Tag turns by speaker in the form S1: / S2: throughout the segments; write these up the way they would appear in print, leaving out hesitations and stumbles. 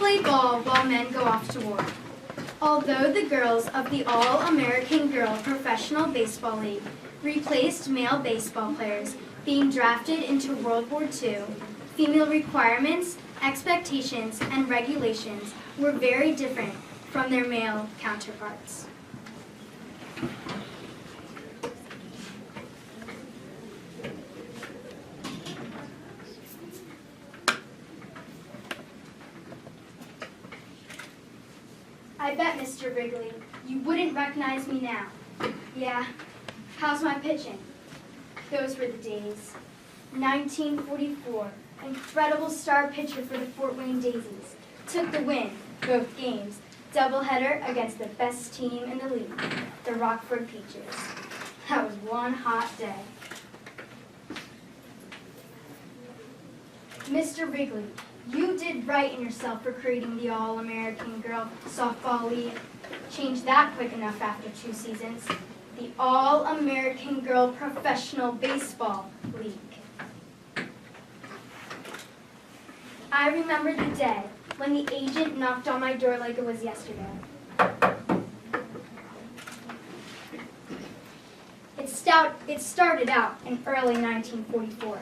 S1: play ball while men go off to war. Although the girls of the All-American Girl Professional Baseball League replaced male baseball players being drafted into World War II, female requirements, expectations, and regulations were very different from their male counterparts. I bet, Mr. Wrigley, you wouldn't recognize me now. Yeah, how's my pitching? Those were the days. 1944, incredible star pitcher for the Fort Wayne Daisies. Took the win, both games. Doubleheader against the best team in the league, the Rockford Peaches. That was one hot day. Mr. Wrigley, you did right in yourself for creating the All-American Girl Softball League. Changed that quick enough after 2 seasons. The All-American Girl Professional Baseball League. I remember the day when the agent knocked on my door like it was yesterday. It started out in early 1944.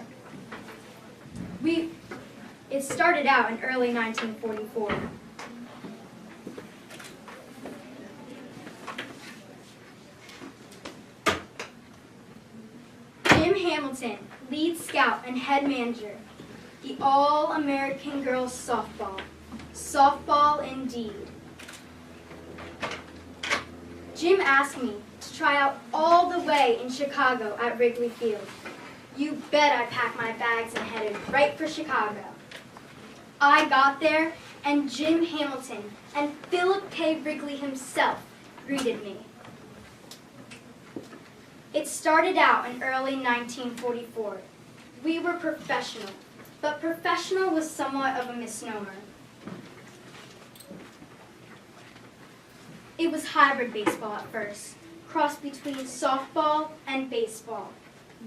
S1: It started out in early 1944. Jim Hamilton, lead scout and head manager, the All-American Girls Softball. Softball indeed. Jim asked me to try out all the way in Chicago at Wrigley Field. You bet I packed my bags and headed right for Chicago. I got there, and Jim Hamilton and Philip K. Wrigley himself greeted me. It started out in early 1944. We were professional, but professional was somewhat of a misnomer. It was hybrid baseball at first, crossed between softball and baseball.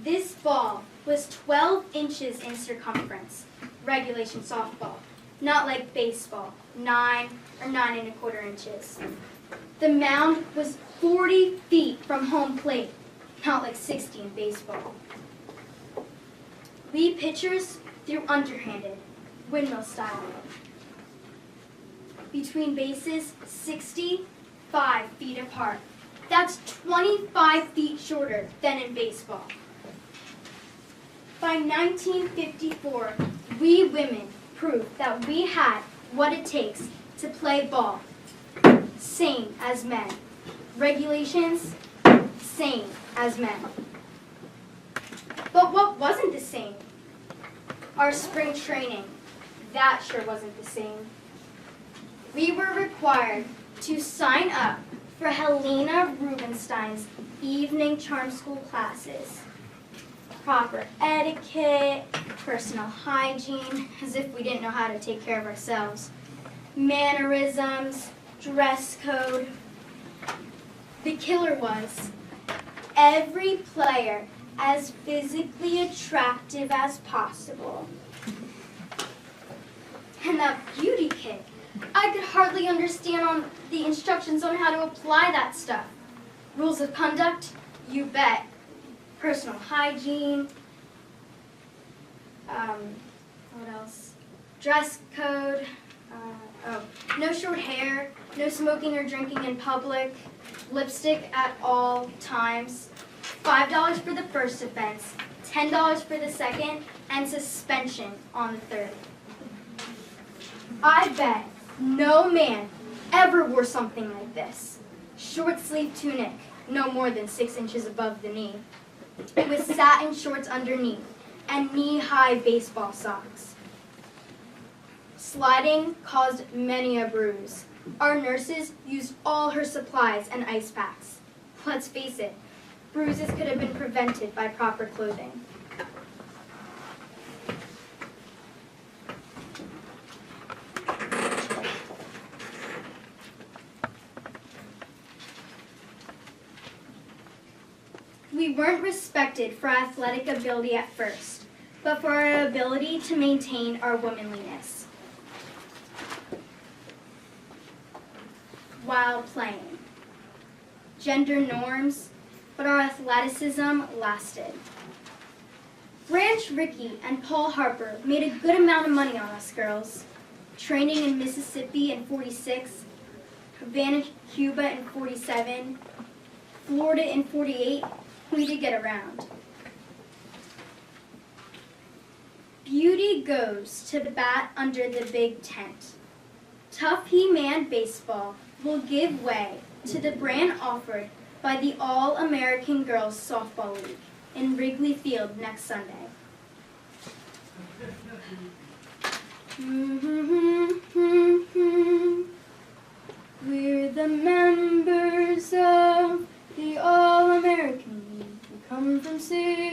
S1: This ball was 12 inches in circumference, regulation softball, not like baseball, 9 or 9 1/4 inches. The mound was 40 feet from home plate, not like 60 in baseball. We pitchers threw underhanded, windmill style. Between bases, 65 feet apart. That's 25 feet shorter than in baseball. By 1954, we women proved that we had what it takes to play ball. Same as men. Regulations, same as men. But what wasn't the same? Our spring training. That sure wasn't the same. We were required to sign up for Helena Rubinstein's evening charm school classes. Proper etiquette, personal hygiene, as if we didn't know how to take care of ourselves, mannerisms, dress code. The killer was every player as physically attractive as possible. And that beauty kit, I could hardly understand the instructions on how to apply that stuff. Rules of conduct, you bet. Personal hygiene, what else? Dress code, no short hair, no smoking or drinking in public, lipstick at all times, $5 for the first offense, $10 for the second, and suspension on the third. I bet no man ever wore something like this. Short sleeve tunic, no more than 6 inches above the knee, with satin shorts underneath, and knee-high baseball socks. Sliding caused many a bruise. Our nurses used all her supplies and ice packs. Let's face it, bruises could have been prevented by proper clothing. We weren't respected for athletic ability at first, but for our ability to maintain our womanliness. while playing. Gender norms, but our athleticism lasted. Branch Rickey and Paul Harper made a good amount of money on us girls, training in Mississippi in '46, Havana, Cuba in '47, Florida in '48. We did get around. Beauty goes to bat under the big tent. Tough He-Man baseball will give way to the brand offered by the All-American Girls Softball League in Wrigley Field next Sunday. We're the members of the All-American League. We come from cities